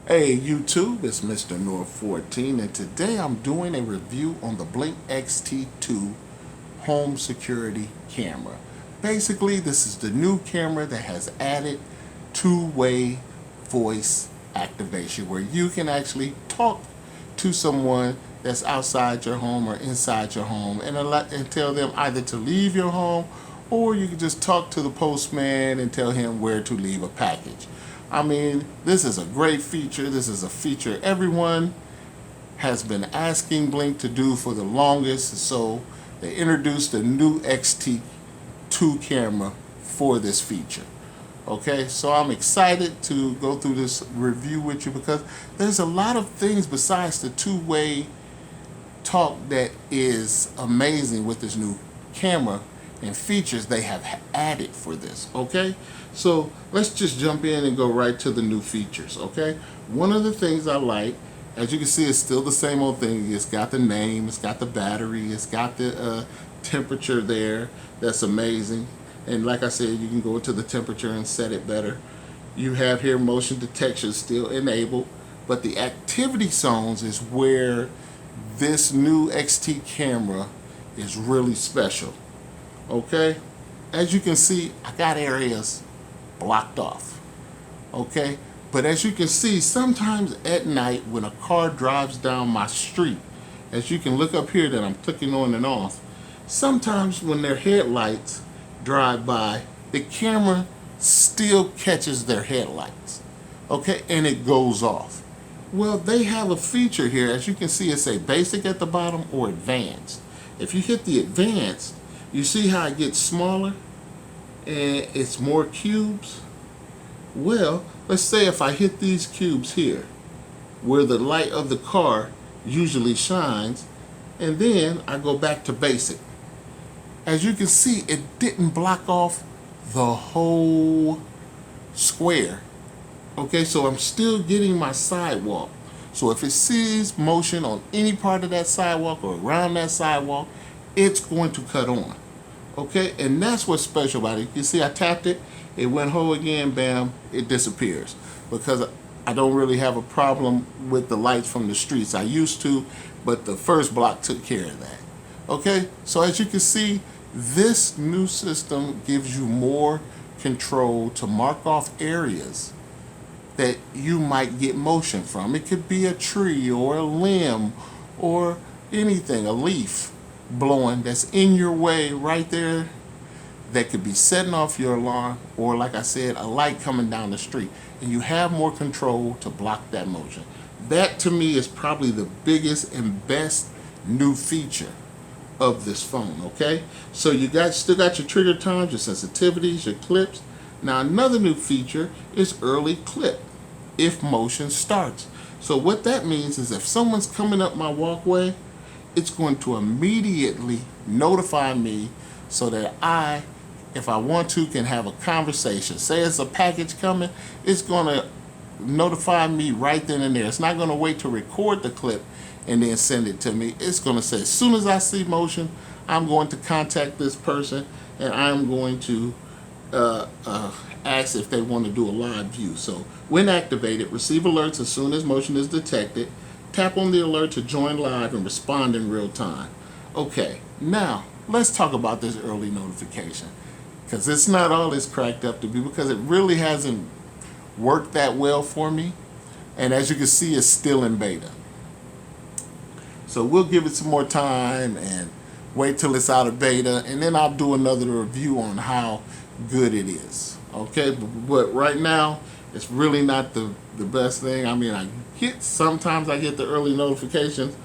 Hey YouTube, it's Mr. North 14 and today I'm doing a review on the Blink XT2 home security camera. Basically, this is the new camera that has added two-way voice activation where you can actually talk to someone that's outside your home or inside your home and tell them either to leave your home, or you can just talk to the postman and tell him where to leave a package. I mean, this is a great feature. This is a feature everyone has been asking Blink to do for the longest. So they introduced a new XT2 camera for this feature. Okay, so I'm excited to go through this review with you because there's a lot of things besides the two-way talk that is amazing with this new camera and features they have added for this. Okay, so let's just jump in and go right to the new features. Okay, one of the things I like, as you can see, it's still the same old thing. It's got the name, it's got the battery, it's got the temperature there. That's amazing. And like I said, you can go into the temperature and set it better. You have here motion detection still enabled, but the activity zones is where this new XT camera is really special. Okay, as you can see, I got areas blocked off. Okay, but as you can see, sometimes at night when a car drives down my street, as you can look up here that I'm clicking on and off, sometimes when their headlights drive by, the camera still catches their headlights. Okay, and it goes off. Well, they have a feature here. As you can see, it's a basic at the bottom or advanced. If you hit the advanced, you see how it gets smaller and it's more cubes? Well, let's say if I hit these cubes here, where the light of the car usually shines, and then I go back to basic. As you can see, it didn't block off the whole square. Okay, so I'm still getting my sidewalk. So if it sees motion on any part of that sidewalk or around that sidewalk, it's going to cut on. Okay, and that's what's special about it. You see, I tapped it, it went whole again, bam, it disappears. Because I don't really have a problem with the lights from the streets. I used to, but the first block took care of that. Okay, so as you can see, this new system gives you more control to mark off areas that you might get motion from. It could be a tree or a limb or anything, a leaf blowing that's in your way right there that could be setting off your alarm, or like I said, a light coming down the street, and you have more control to block that motion. That to me is probably the biggest and best new feature of this phone. Okay, so you still got your trigger times, your sensitivities, your clips. Now another new feature is early clip if motion starts. So what that means is if someone's coming up my walkway, it's going to immediately notify me so that I, if I want to, can have a conversation. Say it's a package coming, it's going to notify me right then and there. It's not going to wait to record the clip and then send it to me. It's going to say, as soon as I see motion, I'm going to contact this person and I'm going to ask if they want to do a live view. So when activated, receive alerts as soon as motion is detected. Tap on the alert to join live and respond in real time. Okay, now let's talk about this early notification, because it's not all it's cracked up to be, because it really hasn't worked that well for me. And as you can see, it's still in beta. So we'll give it some more time and wait till it's out of beta, and then I'll do another review on how good it is. Okay, but right now it's really not the best thing. I mean, sometimes I get the early notifications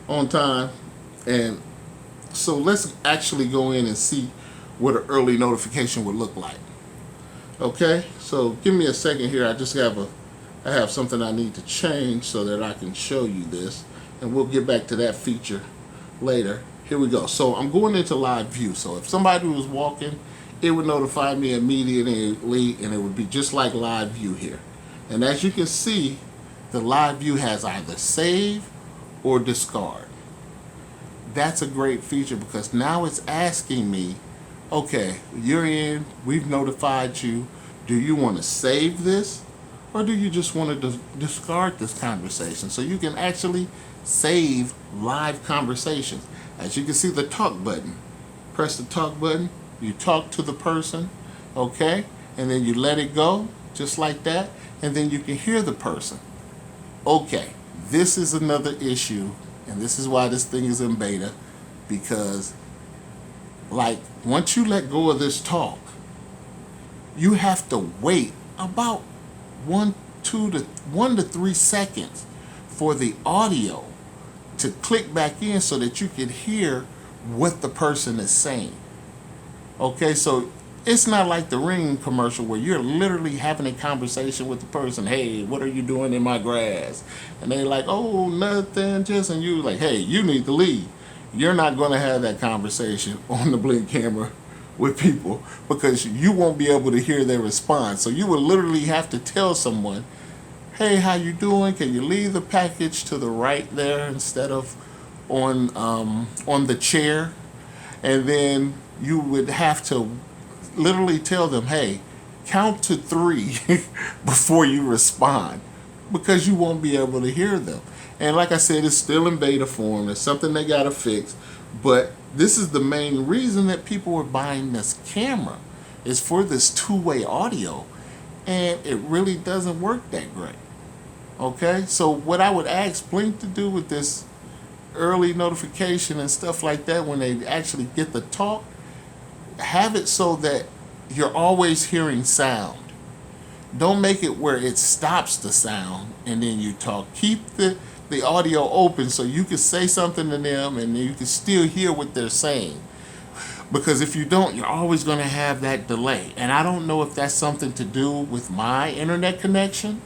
on time, and so let's actually go in and see what an early notification would look like. Okay, so give me a second here. I have something I need to change so that I can show you this, and we'll get back to that feature later. Here we go. So I'm going into live view. So if somebody was walking, it would notify me immediately, and it would be just like live view here. And as you can see, the live view has either save or discard. That's a great feature, because now it's asking me, okay, you're in, we've notified you, do you want to save this Or do you just want to discard this conversation? So you can actually save live conversations. As you can see, the talk button. Press the talk button, you talk to the person, okay? And then you let it go, just like that, and then you can hear the person. Okay, this is another issue, and this is why this thing is in beta, because like once you let go of this talk, you have to wait about 1 to 3 seconds for the audio to click back in so that you can hear what the person is saying. Okay, so it's not like the Ring commercial where you're literally having a conversation with the person. Hey, what are you doing in my grass? And they're like, oh, nothing, just, and you like, hey, you need to leave. You're not going to have that conversation on the Blink camera with people because you won't be able to hear their response. So you will literally have to tell someone, hey, how you doing? Can you leave the package to the right there instead of on the chair? And then you would have to literally tell them, hey, count to 3 before you respond, because you won't be able to hear them. And like I said, it's still in beta form. It's something they got to fix. But this is the main reason that people are buying this camera, is for this two-way audio. And it really doesn't work that great. Okay, so what I would ask Blink to do with this early notification and stuff like that, when they actually get the talk, have it so that you're always hearing sound. Don't make it where it stops the sound and then you talk. Keep the audio open so you can say something to them and you can still hear what they're saying. Because if you don't, you're always going to have that delay. And I don't know if that's something to do with my internet connection,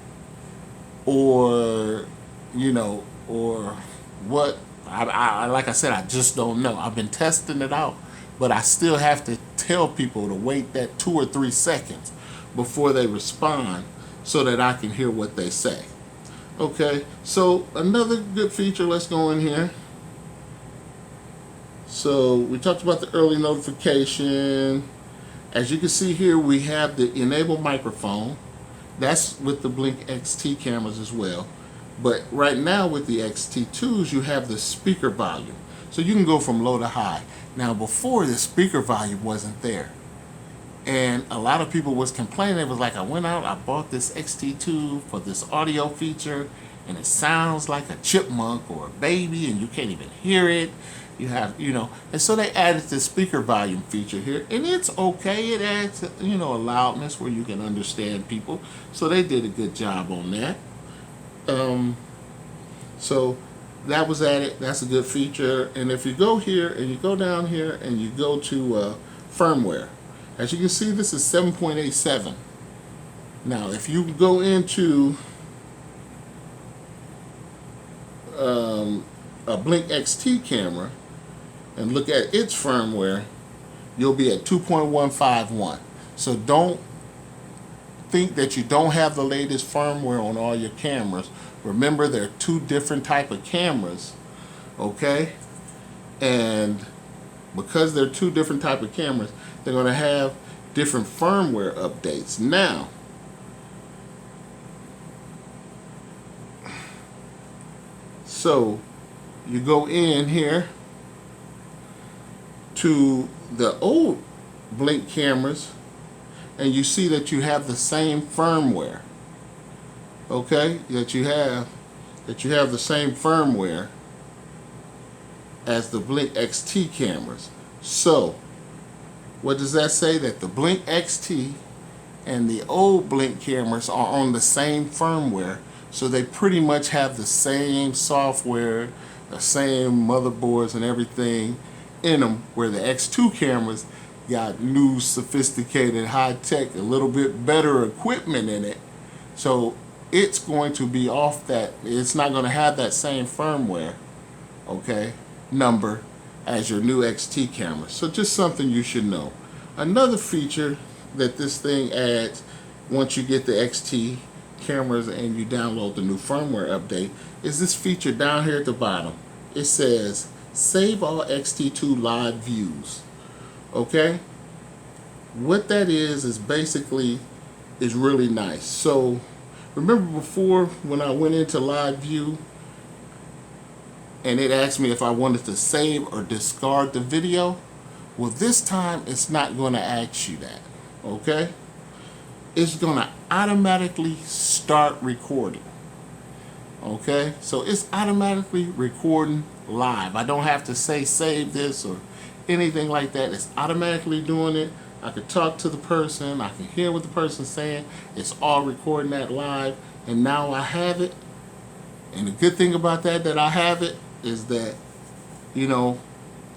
or or what. I like I said, I just don't know. I've been testing it out, but I still have to tell people to wait that 2 or 3 seconds before they respond so that I can hear what they say. Okay, so another good feature, let's go in here. So we talked about the early notification. As you can see here, we have the enable microphone. That's with the Blink XT cameras as well. But right now with the XT2s, you have the speaker volume. So you can go from low to high. Now before, the speaker volume wasn't there. And a lot of people was complaining. It was like, I went out, I bought this XT2 for this audio feature, and it sounds like a chipmunk or a baby, and you can't even hear it. You have, and so they added the speaker volume feature here, and it's okay. It adds, a loudness where you can understand people. So they did a good job on that. So that was added. That's a good feature. And if you go here and you go down here and you go to firmware, as you can see, this is 7.87. Now, if you go into a Blink XT camera and look at its firmware, you'll be at 2.151. So don't think that you don't have the latest firmware on all your cameras. Remember, there are 2 different type of cameras, okay? And because they're 2 different type of cameras, they're going to have different firmware updates. Now, so you go in here to the old Blink cameras and you see that you have the same firmware. Okay, that you have the same firmware as the Blink XT cameras. So what does that say? That the Blink XT and the old Blink cameras are on the same firmware, so they pretty much have the same software, the same motherboards and everything in them, where the X2 cameras got new, sophisticated, high-tech, a little bit better equipment in it. So it's going to be off that, it's not going to have that same firmware, okay, number as your new XT camera. So just something you should know. Another feature that this thing adds once you get the XT cameras and you download the new firmware update is this feature down here at the bottom. It says save all XT2 live views. Okay, what that is basically is really nice. So Remember before when I went into live view and it asked me if I wanted to save or discard the video? Well, this time it's not going to ask you that, okay? It's going to automatically start recording, okay? So it's automatically recording live. I don't have to say save this or anything like that. It's automatically doing it. I can talk to the person. I can hear what the person's saying. It's all recording that live. And now I have it. And the good thing about that I have it, is that, you know,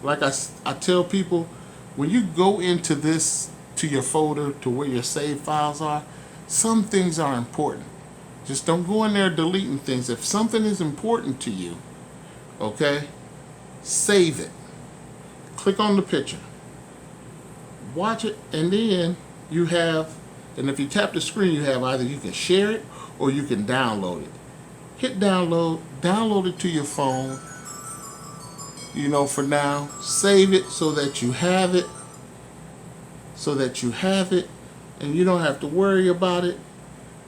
like I tell people, when you go into this, to your folder, to where your saved files are, some things are important. Just don't go in there deleting things. If something is important to you, okay, save it. Click on the picture. Watch it, and then you have, and if you tap the screen, you have either you can share it or you can download it. Hit download, download it to your phone, you know, for now. Save it so that you have it, and you don't have to worry about it.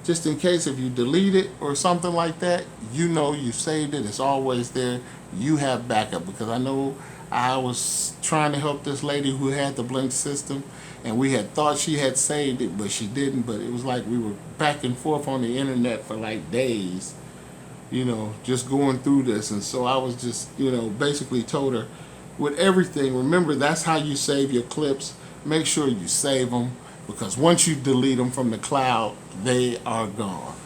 Just in case if you delete it or something like that, you know you saved it. It's always there. You have backup, because I know I was trying to help this lady who had the Blink system, and we had thought she had saved it, but she didn't. But it was like we were back and forth on the internet for like days, you know, just going through this. And so I was just, you know, basically told her, with everything, remember, that's how you save your clips. Make sure you save them, because once you delete them from the cloud, they are gone,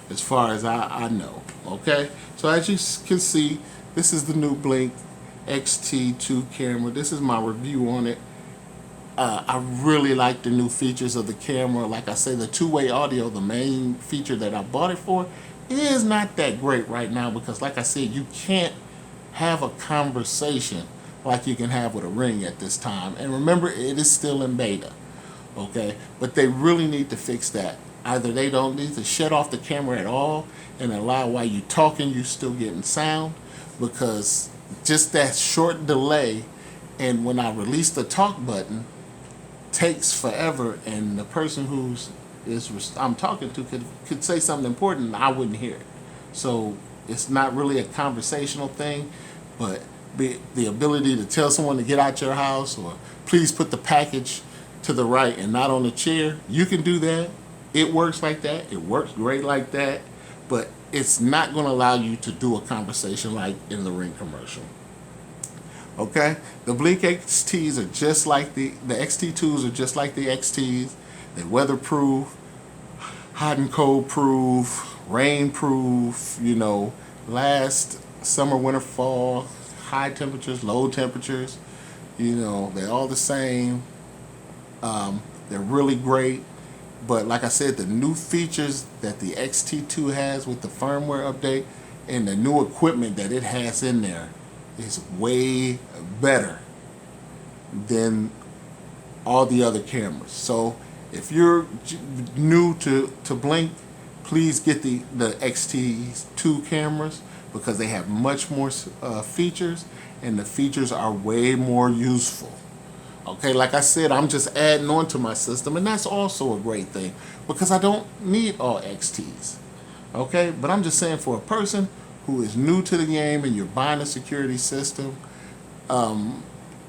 as far as I know, okay? So as you can see, this is the new Blink XT2 camera. This is my review on it. I really like the new features of the camera. Like I say, the two-way audio, the main feature that I bought it for, is not that great right now, because like I said, you can't have a conversation like you can have with a Ring at this time. And remember, it is still in beta, okay? But they really need to fix that. Either they don't need to shut off the camera at all and allow, while you're talking, you still getting sound, because just that short delay, and when I release the talk button, takes forever, and the person I'm talking to could say something important and I wouldn't hear it. So it's not really a conversational thing, but the ability to tell someone to get out your house, or please put the package to the right and not on the chair, you can do that. It works like that. It works great like that, but it's not going to allow you to do a conversation like in the Ring commercial. Okay, the Blink XTs are just like the XT2s are just like the XTs. They're weatherproof, hot and cold proof, rain proof, you know, last summer, winter, fall, high temperatures, low temperatures, you know, they're all the same. They're really great. But like I said, the new features that the XT2 has with the firmware update and the new equipment that it has in there is way better than all the other cameras. So if you're new to Blink, please get the XT2 cameras, because they have much more features, and the features are way more useful. Okay, like I said, I'm just adding on to my system, and that's also a great thing, because I don't need all XTs. Okay, but I'm just saying, for a person who is new to the game and you're buying a security system, I'm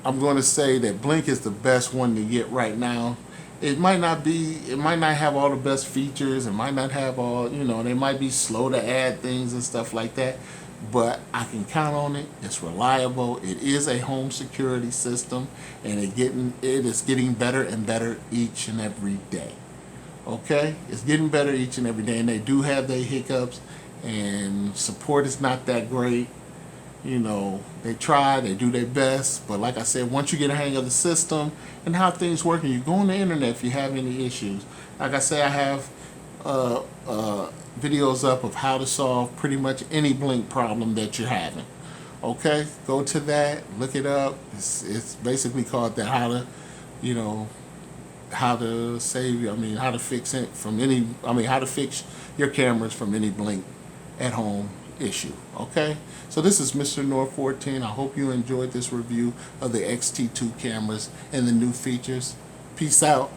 going to say that Blink is the best one to get right now. It might not have all the best features. It might not have all, you know, they might be slow to add things and stuff like that, but I can count on it. It's reliable. It is a home security system, and it is getting better and better each and every day. Okay, it's getting better each and every day, and they do have their hiccups, and support is not that great. You know, they try, they do their best, but like I said, once you get a hang of the system and how things work, and you go on the internet if you have any issues. Like I say, I have videos up of how to solve pretty much any Blink problem that you're having. Okay, go to that, look it up. It's basically called the how to fix it from any, how to fix your cameras from any Blink at home issue. Okay, so this is Mr. Nor 14. I hope you enjoyed this review of the XT2 cameras and the new features. Peace out.